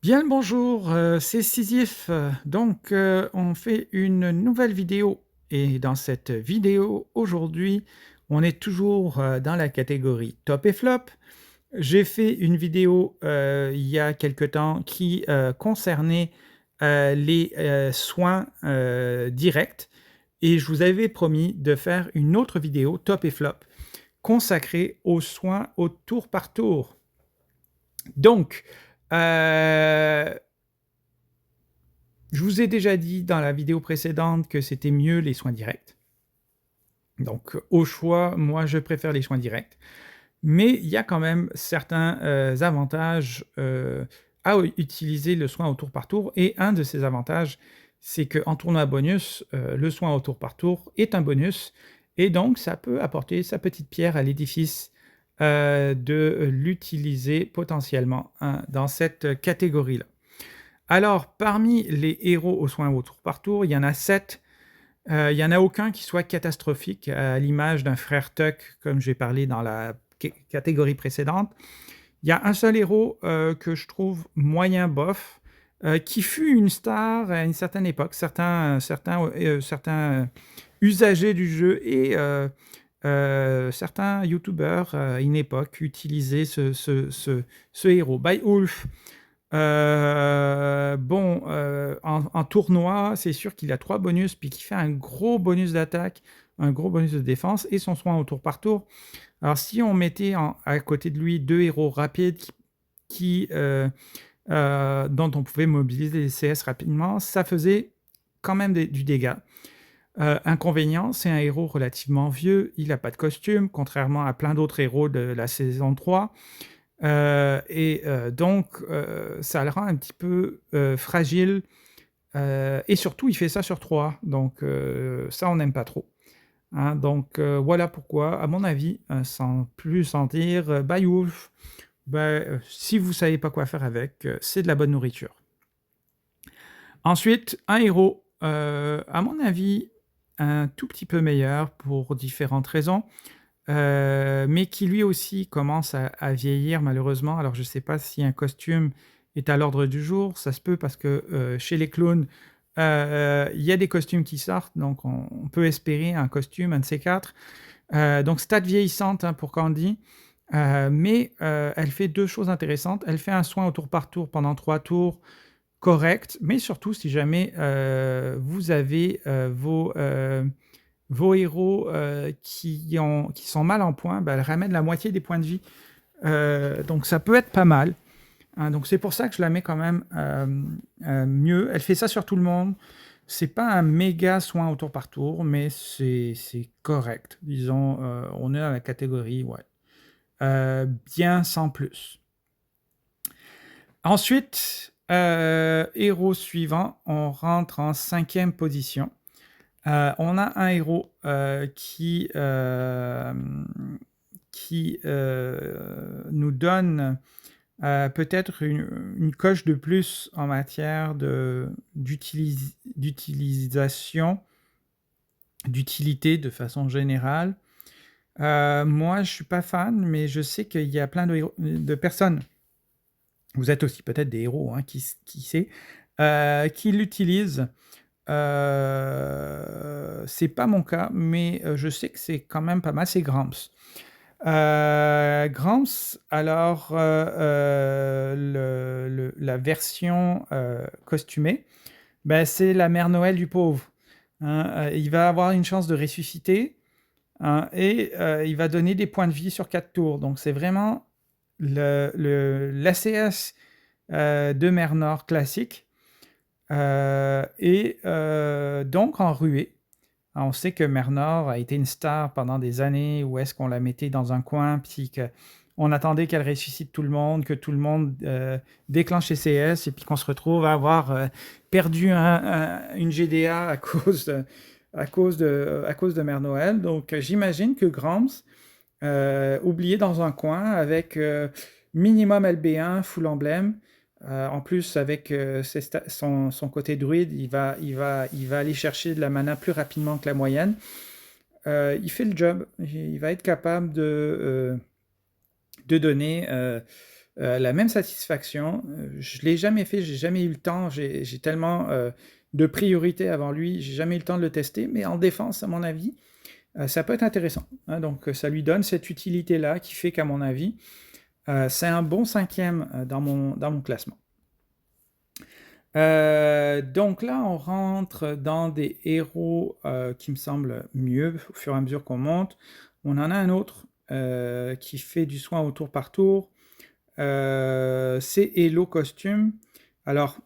Bien le bonjour, c'est Sisyphe. On fait une nouvelle vidéo et dans cette vidéo, aujourd'hui, on est toujours, dans la catégorie top et flop. J'ai fait une vidéo, il y a quelque temps qui, concernait, les, soins, directs et je vous avais promis de faire une autre vidéo top et flop consacrée aux soins au tour par tour. Donc, heu je vous ai déjà dit dans la vidéo précédente que c'était mieux les soins directs. Donc, au choix, moi, je préfère les soins directs. Mais il y a quand même certains, avantages, à utiliser le soin au tour par tour et un de ces avantages, c'est qu'en tournoi bonus, le soin au tour par tour est un bonus et donc ça peut apporter sa petite pierre à l'édifice, de l'utiliser potentiellement, hein, dans cette catégorie-là. Alors, parmi les héros aux soins au tour par tour, il y en a 7. Il y en a aucun qui soit catastrophique, à l'image d'un frère Tuck, comme j'ai parlé dans la catégorie précédente. Il y a un seul héros, que je trouve moyen bof, qui fut une star à une certaine époque. Certains usagers du jeu et certains youtubeurs, à une époque utilisaient ce héros. Beowulf. En tournoi, c'est sûr qu'il a 3 bonus, puis qu'il fait un gros bonus d'attaque, un gros bonus de défense et son soin au tour par tour. Alors si on mettait à côté de lui 2 héros rapides dont on pouvait mobiliser les CS rapidement, ça faisait quand même du dégât. Inconvénient, c'est un héros relativement vieux, il n'a pas de costume, contrairement à plein d'autres héros de la saison 3. Ça le rend un petit peu, fragile, et surtout il fait ça sur 3, donc ça on n'aime pas trop, hein. Voilà pourquoi, à mon avis, sans plus en dire, Beowulf, si vous savez pas quoi faire avec, c'est de la bonne nourriture. Ensuite, un héros, à mon avis, un tout petit peu meilleur pour différentes raisons. Mais qui lui aussi commence à vieillir malheureusement. Alors je ne sais pas si un costume est à l'ordre du jour, ça se peut parce que, chez les clones, il y a des costumes qui sortent, donc on peut espérer un costume, un de ces 4. Donc stat vieillissante, hein, pour Candy, elle fait 2 choses intéressantes. Elle fait un soin au tour par tour pendant 3 tours correct, mais surtout si jamais, vous avez, vos héros, qui sont mal en point, elle ramène la moitié des points de vie. Donc ça peut être pas mal, hein. Donc c'est pour ça que je la mets quand même, mieux. Elle fait ça sur tout le monde. C'est pas un méga soin au tour par tour, mais c'est correct. Disons, on est dans la catégorie, ouais, bien sans plus. Ensuite, héros suivant, on rentre en 5e position. On a un héros, qui nous donne, peut-être une coche de plus en matière d'utilisation, d'utilité de façon générale. Moi, je suis pas fan, mais je sais qu'il y a plein de personnes, vous êtes aussi peut-être des héros, hein, qui sait, qui l'utilisent. C'est pas mon cas, mais je sais que c'est quand même pas mal, c'est Gramps. Gramps, alors, la version, costumée, c'est la mère Noël du pauvre, hein. Il va avoir une chance de ressusciter, hein, et il va donner des points de vie sur 4 tours. Donc c'est vraiment l'ACS, de mer Nord classique, donc en ruée. On sait que mer Nord a été une star pendant des années, où est-ce qu'on la mettait dans un coin, puis qu'on attendait qu'elle ressuscite tout le monde, que tout le monde, déclenche ses CS et puis qu'on se retrouve à avoir, perdu une GDA à cause de Mère Noël. Donc j'imagine que Gramps, oublié dans un coin avec, minimum LB1, full emblème. En plus, avec, son côté druide, il va aller chercher de la mana plus rapidement que la moyenne. Il fait le job. Il va être capable de donner, la même satisfaction. Je ne l'ai jamais fait, j'ai jamais eu le temps, j'ai tellement de priorités avant lui, j'ai jamais eu le temps de le tester, mais en défense, à mon avis, ça peut être intéressant, hein. Donc ça lui donne cette utilité-là qui fait qu'à mon avis, c'est un bon 5e dans mon classement. Donc là, on rentre dans des héros qui me semblent mieux au fur et à mesure qu'on monte. On en a un autre qui fait du soin au tour par tour. C'est Elo Costume. Alors,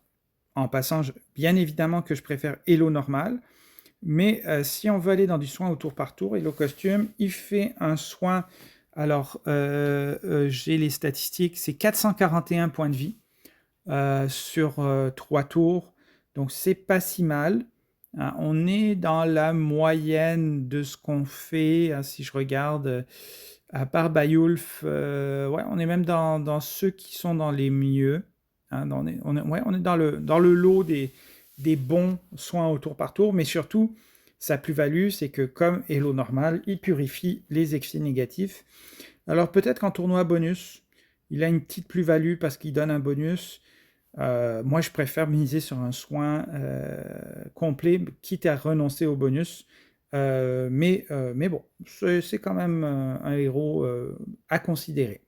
en passant, bien évidemment que je préfère Elo normal, mais si on veut aller dans du soin au tour par tour, Elo Costume, il fait un soin. Alors, j'ai les statistiques, c'est 441 points de vie sur 3 tours, donc c'est pas si mal. Hein. On est dans la moyenne de ce qu'on fait, hein, si je regarde, à part Bayulf, ouais, on est même dans ceux qui sont dans les mieux. Hein, ouais, on est dans le lot des bons soins au tour par tour, mais surtout, sa plus-value, c'est que comme Elo normal, il purifie les excès négatifs. Alors peut-être qu'en tournoi bonus, il a une petite plus-value parce qu'il donne un bonus. Moi, je préfère miser sur un soin complet, quitte à renoncer au bonus. Mais bon, c'est quand même un héros à considérer.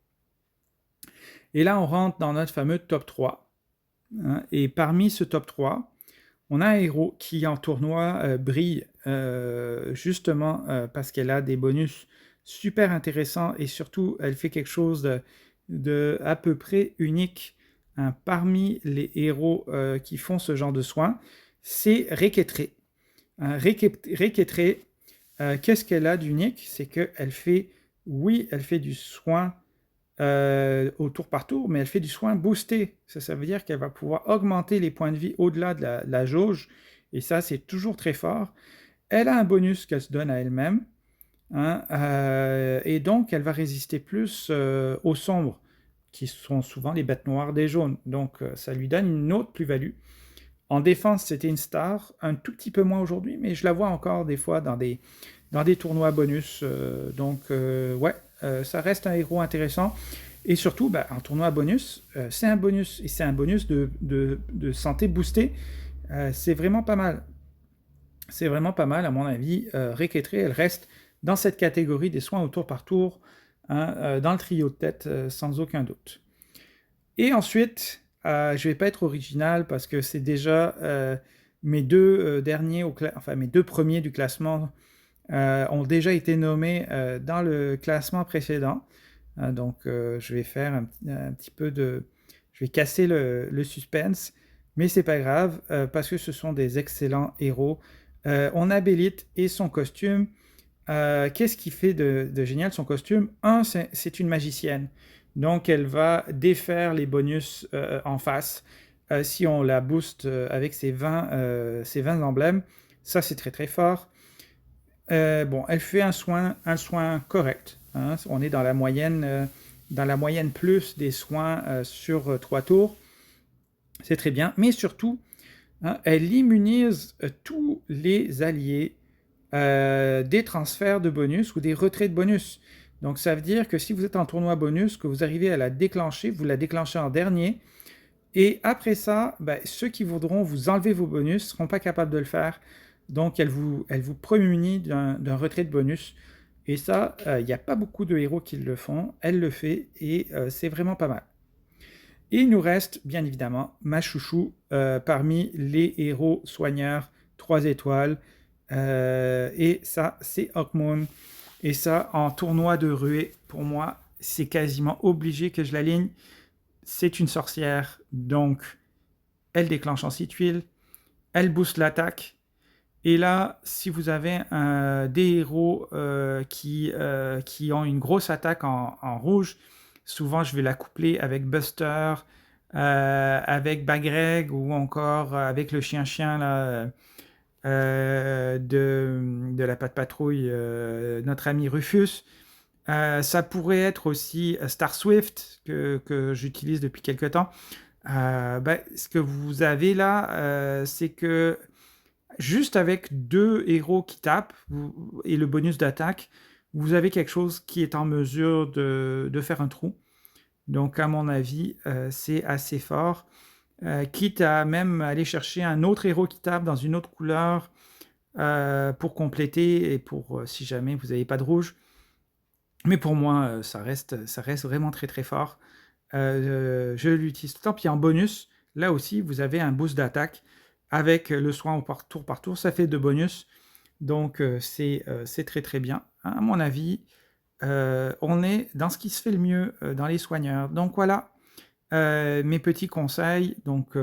Et là, on rentre dans notre fameux top 3. Hein, et parmi ce top 3, on a un héros qui, en tournoi, brille justement parce qu'elle a des bonus super intéressants et surtout, elle fait quelque chose de à peu près unique. Hein, parmi les héros qui font ce genre de soins, c'est Reketré. Reketré, qu'est-ce qu'elle a d'unique? C'est qu'elle fait, oui, elle fait du soin au tour par tour, mais elle fait du soin boosté. Ça veut dire qu'elle va pouvoir augmenter les points de vie au-delà de la jauge, et ça, c'est toujours très fort. Elle a un bonus qu'elle se donne à elle-même, hein, et donc elle va résister plus aux sombres, qui sont souvent les bêtes noires des jaunes. Donc ça lui donne une autre plus-value. En défense, c'était une star, un tout petit peu moins aujourd'hui, mais je la vois encore des fois dans des tournois bonus. Donc ouais, ça reste un héros intéressant. Et surtout, bah, en tournoi bonus, c'est un bonus. Et c'est un bonus de santé boostée. C'est vraiment pas mal. C'est vraiment pas mal, à mon avis. Reketré, elle reste dans cette catégorie des soins au tour par tour, hein, dans le trio de tête, sans aucun doute. Et ensuite, je ne vais pas être original parce que c'est déjà mes deux derniers, enfin mes deux premiers du classement ont déjà été nommés dans le classement précédent. Donc je vais faire un petit peu de... Je vais casser le suspense, mais c'est pas grave parce que ce sont des excellents héros. On a Bélite et son costume. Qu'est-ce qui fait de génial son costume? C'est une magicienne. Donc elle va défaire les bonus en face si on la booste avec ses 20 emblèmes. Ça, c'est très très fort. Bon, elle fait un soin correct. Hein. On est dans la moyenne plus des soins sur 3 tours. C'est très bien. Mais surtout, hein, elle immunise tous les alliés des transferts de bonus ou des retraits de bonus. Donc ça veut dire que si vous êtes en tournoi bonus, que vous arrivez à la déclencher, vous la déclenchez en dernier. Et après ça, ben, ceux qui voudront vous enlever vos bonus ne seront pas capables de le faire. Donc elle vous prémunit d'un retrait de bonus. Et ça, il n'y a pas beaucoup de héros qui le font. Elle le fait et c'est vraiment pas mal. Et il nous reste, bien évidemment, ma chouchou parmi les héros soigneurs 3 étoiles. Et ça, c'est Hawkmoon. Et ça, en tournoi de ruée, pour moi, c'est quasiment obligé que je l'aligne. C'est une sorcière, donc elle déclenche en 6 tuiles, elle booste l'attaque. Et là, si vous avez des héros qui ont une grosse attaque en rouge, souvent je vais la coupler avec Buster, avec Bagreg ou encore avec le chien-chien là, de la patte patrouille, notre ami Rufus. Ça pourrait être aussi Star Swift que j'utilise depuis quelques temps. Ce que vous avez là, c'est que juste avec 2 héros qui tapent et le bonus d'attaque, vous avez quelque chose qui est en mesure de faire un trou. Donc à mon avis, c'est assez fort. Quitte à même aller chercher un autre héros qui tape dans une autre couleur, pour compléter et pour, si jamais vous n'avez pas de rouge. Mais pour moi, ça reste vraiment très, très fort. Je l'utilise tout le temps. Puis en bonus, là aussi, vous avez un boost d'attaque avec le soin au par tour, ça fait 2 bonus. Donc c'est très, très bien. À mon avis, on est dans ce qui se fait le mieux, dans les soigneurs. Donc voilà, mes petits conseils. Donc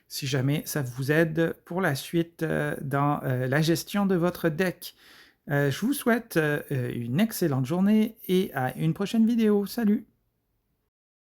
si jamais ça vous aide pour la suite, dans, la gestion de votre deck. Je vous souhaite, une excellente journée et à une prochaine vidéo. Salut!